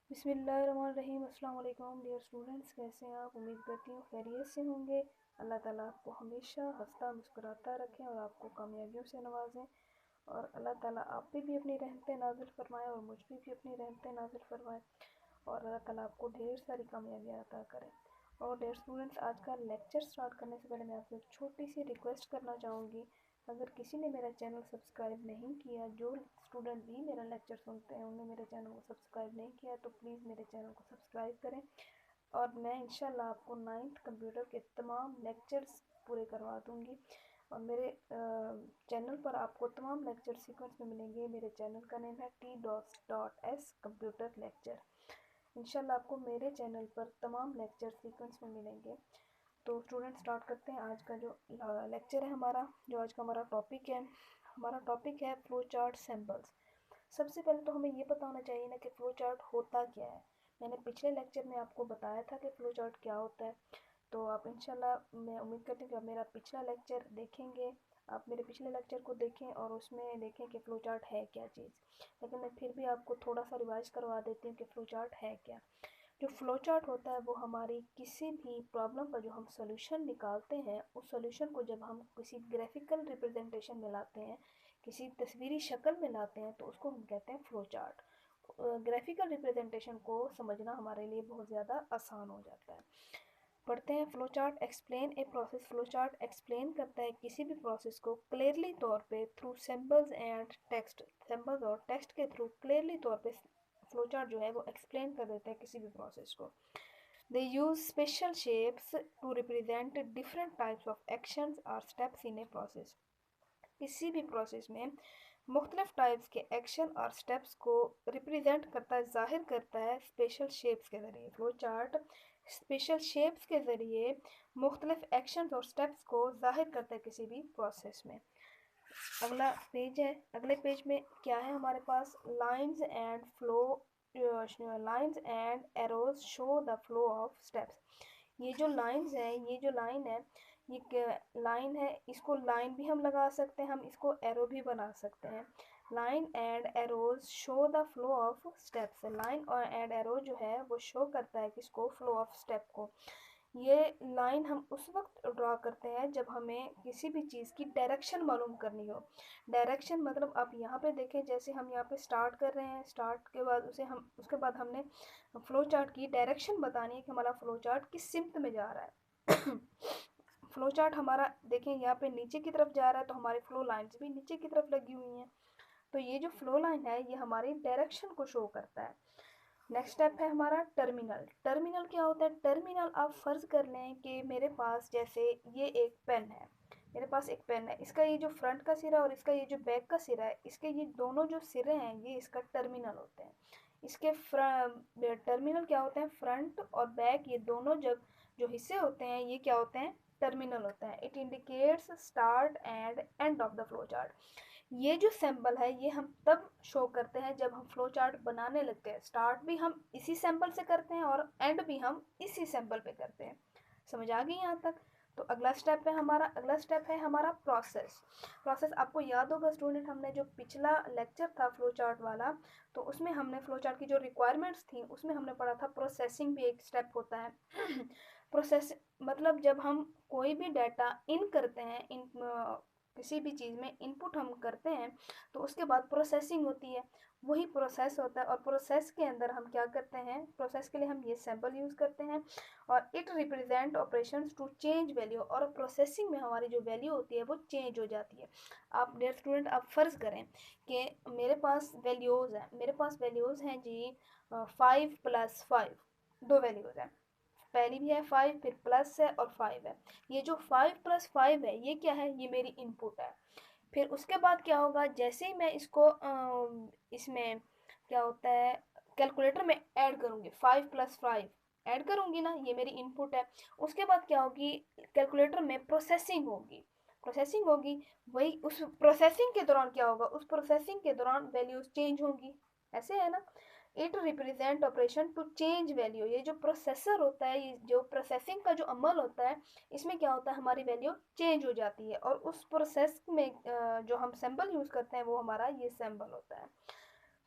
बिस्मिल्लाहिर्रहमानिर्रहीम। अस्सलाम वालेकुम डियर स्टूडेंट्स, कैसे हैं आप? उम्मीद करती हूँ खैरियत से होंगे। अल्लाह ताला आपको हमेशा हंसता मुस्कुराता रखें और आपको कामयाबियों से नवाजें। और अल्लाह ताला आप पे भी अपनी रहमतें नाजिल फरमाए और मुझ पे भी अपनी रहमतें नाजिल फरमाए और अल्लाह ताला आपको ढेर सारी कामयाबियाँ अता करें। और डियर स्टूडेंट्स, आज का लेक्चर स्टार्ट करने से पहले मैं आपसे एक छोटी सी रिक्वेस्ट करना चाहूँगी। अगर किसी ने मेरा चैनल सब्सक्राइब नहीं किया, जो स्टूडेंट भी मेरा लेक्चर सुनते हैं उन्होंने मेरे चैनल को सब्सक्राइब नहीं किया, तो प्लीज़ मेरे चैनल को सब्सक्राइब करें। और मैं इंशाल्लाह आपको 9th कंप्यूटर के तमाम लेक्चर्स पूरे करवा दूँगी और मेरे चैनल पर आपको तमाम लेक्चर सीक्वेंस में मिलेंगे। मेरे चैनल का नेम है t.s कंप्यूटर लेक्चर। इंशाल्लाह आपको मेरे चैनल पर तमाम लेक्चर सीक्वेंस में मिलेंगे। तो स्टूडेंट, स्टार्ट करते हैं आज का जो लेक्चर है हमारा। जो आज का हमारा टॉपिक है फ्लो चार्ट सैम्पल्स। सबसे पहले तो हमें ये पता होना चाहिए ना कि फ्लो चार्ट होता क्या है। मैंने पिछले लेक्चर में आपको बताया था कि फ्लो चार्ट क्या होता है। तो आप इंशाल्लाह, मैं उम्मीद करती हूँ कि आप मेरा पिछला लेक्चर देखेंगे। आप मेरे पिछले लेक्चर को देखें और उसमें देखें कि फ़्लो चार्ट है क्या चीज़। लेकिन मैं फिर भी आपको थोड़ा सा रिवाइज करवा देती हूँ कि फ़्लो चार्ट है क्या। जो फ़्लो चार्ट होता है वो हमारी किसी भी प्रॉब्लम का जो हम सोल्यूशन निकालते हैं, उस सोल्यूशन को जब हम किसी ग्राफिकल रिप्रेजेंटेशन में लाते हैं, किसी तस्वीरी शक्ल में लाते हैं, तो उसको हम कहते हैं फ़्लो चार्ट। ग्राफिकल रिप्रेजेंटेशन को समझना हमारे लिए बहुत ज़्यादा आसान हो जाता है। पढ़ते हैं flow chart explain a process. Flow chart explain करता है किसी भी प्रोसेस को क्लियरली तौर पे through symbols and text. Symbols और टेक्स्ट के थ्रू क्लियरली तौर पे फ्लो चार्ट जो है वो एक्सप्लेन कर देता है किसी भी प्रोसेस को। They use special shapes to represent different types of actions और स्टेप्स इन ए प्रोसेस। किसी भी प्रोसेस में मुख्तलिफ टाइप्स के एक्शन और स्टेप्स को रिप्रेजेंट करता है, जाहिर करता है स्पेशल शेप्स के ज़रिए। फ्लो चार्ट स्पेशल शेप्स के ज़रिए मुख्तलिफ एक्शन और स्टेप्स को जाहिर करता है किसी भी प्रोसेस में। अगला पेज है। अगले पेज में क्या है हमारे पास? Lines and flow. Lines and arrows show the flow of steps. ये जो लाइंस है, ये जो लाइन है, ये लाइन है, इसको लाइन भी हम लगा सकते हैं, हम इसको एरो भी बना सकते हैं। Line and arrows show the flow of steps. Line और एंड एरो जो है वो शो करता है किसको? फ्लो ऑफ स्टेप को। ये लाइन हम उस वक्त ड्रॉ करते हैं जब हमें किसी भी चीज़ की डायरेक्शन मालूम करनी हो। डायरेक्शन मतलब आप यहाँ पे देखें, जैसे हम यहाँ पे स्टार्ट कर रहे हैं, स्टार्ट के बाद उसके बाद हमने फ्लो चार्ट की डायरेक्शन बतानी है कि हमारा फ्लो चार्ट किस सिमत में जा रहा है। फ्लो चार्ट हमारा देखें यहाँ पे नीचे की तरफ जा रहा है, तो हमारी फ्लो लाइन्स भी नीचे की तरफ लगी हुई हैं। तो ये जो फ्लो लाइन है ये हमारी डायरेक्शन को शो करता है। नेक्स्ट स्टेप है हमारा टर्मिनल। टर्मिनल क्या होता है? टर्मिनल, आप फ़र्ज़ कर लें कि मेरे पास जैसे ये एक पेन है, मेरे पास एक पेन है, इसका ये जो फ्रंट का सिरा और इसका ये जो बैक का सिरा है, इसके ये दोनों जो सिरे हैं ये इसका टर्मिनल होते हैं। इसके टर्मिनल क्या होते हैं? फ्रंट और बैक, ये दोनों जब जो हिस्से होते हैं ये क्या होते हैं? टर्मिनल होता है। It indicates start and end of the flow chart. ये जो सिंबल है ये हम तब शो करते हैं जब हम फ्लो चार्ट बनाने लगते हैं। स्टार्ट भी हम इसी सिंबल से करते हैं और एंड भी हम इसी सिंबल पे करते हैं। समझ आ गई यहाँ तक? तो अगला स्टेप है हमारा प्रोसेस। प्रोसेस आपको याद होगा स्टूडेंट, हमने जो पिछला लेक्चर था फ्लो चार्ट वाला, तो उसमें हमने फ्लो चार्ट की जो रिक्वायरमेंट्स थी उसमें हमने पढ़ा था प्रोसेसिंग भी एक स्टेप होता है। प्रोसेस मतलब जब हम कोई भी डाटा इन करते हैं, किसी भी चीज़ में इनपुट हम करते हैं तो उसके बाद प्रोसेसिंग होती है, वही प्रोसेस होता है। और प्रोसेस के अंदर हम क्या करते हैं? प्रोसेस के लिए हम ये सैम्पल यूज़ करते हैं और it represent operations to change value. और प्रोसेसिंग में हमारी जो वैल्यू होती है वो चेंज हो जाती है। आप डियर स्टूडेंट, आप फ़र्ज़ करें कि मेरे पास वैल्यूज़ हैं जी 5+5, दो वैल्यूज़ हैं। पहली भी है 5, फिर प्लस है और 5 है। ये जो 5+5 है ये क्या है? ये मेरी इनपुट है। फिर उसके बाद क्या होगा? जैसे ही मैं इसको इसमें क्या होता है, कैलकुलेटर में ऐड करूँगी, 5+5 ऐड करूँगी ना, ये मेरी इनपुट है। उसके बाद क्या होगी? कैलकुलेटर में प्रोसेसिंग होगी। वही उस प्रोसेसिंग के दौरान क्या होगा? उस प्रोसेसिंग के दौरान वैल्यूज चेंज होंगी। ऐसे है ना? It represent operation to change value. ये जो प्रोसेसर होता है, ये जो प्रोसेसिंग का जो अमल होता है, इसमें क्या होता है? हमारी वैल्यू चेंज हो जाती है और उस प्रोसेस में जो हम सिंबल यूज़ करते हैं वो हमारा ये सिंबल होता है।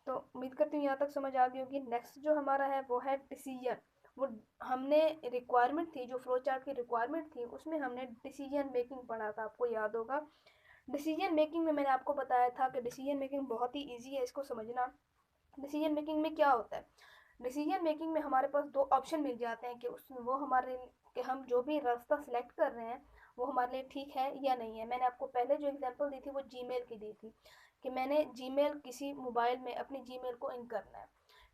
तो उम्मीद करती हूँ यहाँ तक समझ आ गई होगी। नेक्स्ट जो हमारा है वो है डिसीजन। वो हमने रिक्वायरमेंट थी, जो फ्लो चार्ट की रिक्वायरमेंट थी उसमें हमने डिसीजन मेकिंग पढ़ा था, आपको याद होगा। डिसीजन मेकिंग में मैंने आपको बताया था कि डिसीजन मेकिंग बहुत ही ईजी है, इसको समझना। डिसीजन मेकिंग में क्या होता है, डिसीजन मेकिंग में हमारे पास दो ऑप्शन मिल जाते हैं कि उसमें वो हमारे, कि हम जो भी रास्ता सिलेक्ट कर रहे हैं वो हमारे लिए ठीक है या नहीं है। मैंने आपको पहले जो एग्जांपल दी थी वो जीमेल की दी थी, कि मैंने जीमेल किसी मोबाइल में अपनी जीमेल को इन करना है।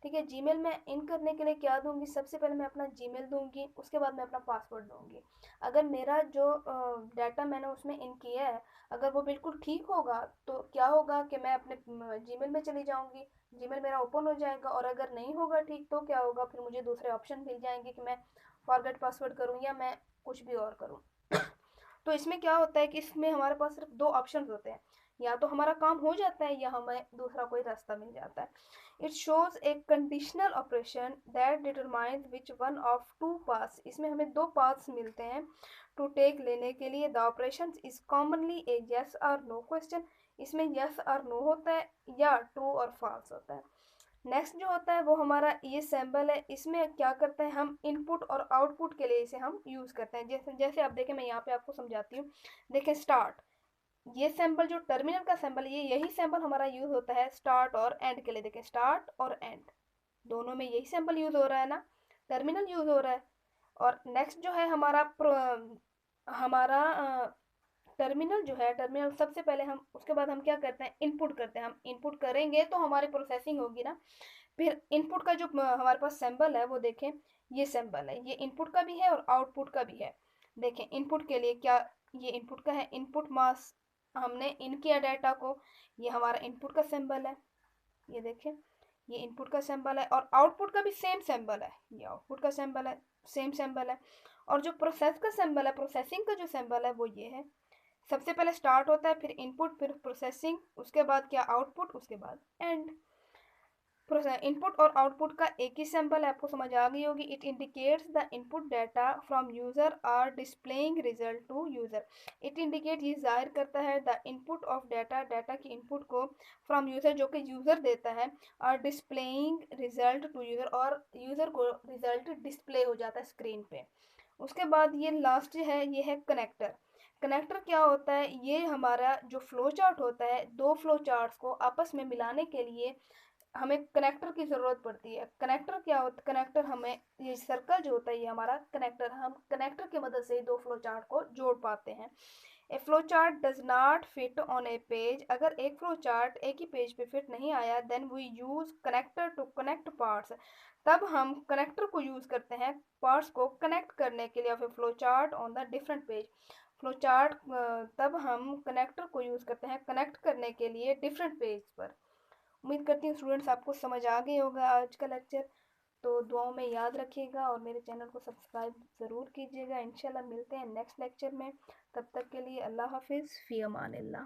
ठीक है, जीमेल में इन करने के लिए क्या दूंगी, सबसे पहले मैं अपना जीमेल दूंगी, उसके बाद मैं अपना पासवर्ड दूंगी। अगर मेरा जो डाटा मैंने उसमें इन किया है अगर वो बिल्कुल ठीक होगा तो क्या होगा कि मैं अपने जीमेल में चली जाऊंगी, जीमेल मेरा ओपन हो जाएगा। और अगर नहीं होगा ठीक तो क्या होगा, फिर मुझे दूसरे ऑप्शन मिल जाएंगे कि मैं फॉरगेट पासवर्ड करूँ या मैं कुछ भी और करूँ। तो इसमें क्या होता है कि इसमें हमारे पास सिर्फ दो ऑप्शन होते हैं, या तो हमारा काम हो जाता है या हमें दूसरा कोई रास्ता मिल जाता है। It shows a conditional operation that determines which one of two paths, इसमें हमें दो पाथ्स मिलते हैं टू टेक लेने के लिए। The operation is commonly A yes और नो क्वेश्चन, इसमें यस और नो होता है या ट्रू और फॉल्स होता है। नेक्स्ट जो होता है वो हमारा ये सैम्बल है, इसमें क्या करते हैं हम इनपुट और आउटपुट के लिए इसे हम यूज़ करते हैं। जैसे जैसे आप देखें, मैं यहाँ पे आपको समझाती हूँ। देखें स्टार्ट, ये सैम्बल जो टर्मिनल का सैम्बल, ये यही सैम्बल हमारा यूज़ होता है स्टार्ट और एंड के लिए। देखें स्टार्ट और एंड दोनों में यही सैम्बल यूज़ हो रहा है ना, टर्मिनल यूज़ हो रहा है। और नेक्स्ट जो है हमारा हमारा टर्मिनल जो है, टर्मिनल सबसे पहले हम, उसके बाद हम क्या करते हैं, इनपुट करते हैं। हम इनपुट करेंगे तो हमारी प्रोसेसिंग होगी ना। फिर इनपुट का जो हमारे पास सैम्बल है वो देखें, ये सैम्बल है, ये इनपुट का भी है और आउटपुट का भी है। देखें इनपुट के लिए क्या, ये इनपुट का है, इनपुट मास हमने इन किया डाटा को, ये हमारा इनपुट का सिंबल है। ये देखें ये इनपुट का सिंबल है, और आउटपुट का भी सेम सिंबल है, ये आउटपुट का सिंबल है, सेम सिंबल है। और जो प्रोसेस का सिंबल है, प्रोसेसिंग का जो सिंबल है वो ये है। सबसे पहले स्टार्ट होता है, फिर इनपुट, फिर प्रोसेसिंग, उसके बाद क्या आउटपुट, उसके बाद एंड। इनपुट और आउटपुट का एक ही सिंबल है, आपको समझ आ गई होगी। It indicates the input data from user or displaying result to user. It indicate, ये जाहिर करता है, the input of data, data की इनपुट को, फ्रॉम यूजर जो कि यूजर देता है, or displaying result to user, और यूजर को रिजल्ट डिस्प्ले हो जाता है स्क्रीन पे। उसके बाद ये लास्ट है, ये है कनेक्टर। कनेक्टर क्या होता है, ये हमारा जो फ्लो चार्ट होता है, दो फ्लो चार्ट्स को आपस में मिलाने के लिए हमें कनेक्टर की ज़रूरत पड़ती है। कनेक्टर क्या होता है, कनेक्टर हमें, ये सर्कल जो होता है ये हमारा कनेक्टर, हम कनेक्टर की मदद से दो फ्लो चार्ट को जोड़ पाते हैं। ए flow chart does not fit on A page, अगर एक फ्लो चार्ट एक ही पेज पे फिट नहीं आया, then we use connector to connect parts, तब हम कनेक्टर को यूज़ करते हैं पार्ट्स को कनेक्ट करने के लिए of A flow chart on the different page. Flow chart तब हम कनेक्टर को यूज़ करते हैं कनेक्ट करने के लिए डिफरेंट पेज पर। उम्मीद करती हूँ स्टूडेंट्स आपको समझ आ गई होगा आज का लेक्चर। तो दुआओं में याद रखिएगा और मेरे चैनल को सब्सक्राइब ज़रूर कीजिएगा। इंशाल्लाह मिलते हैं नेक्स्ट लेक्चर में, तब तक के लिए अल्लाह हाफिज़, फ़ी अमान अल्लाह।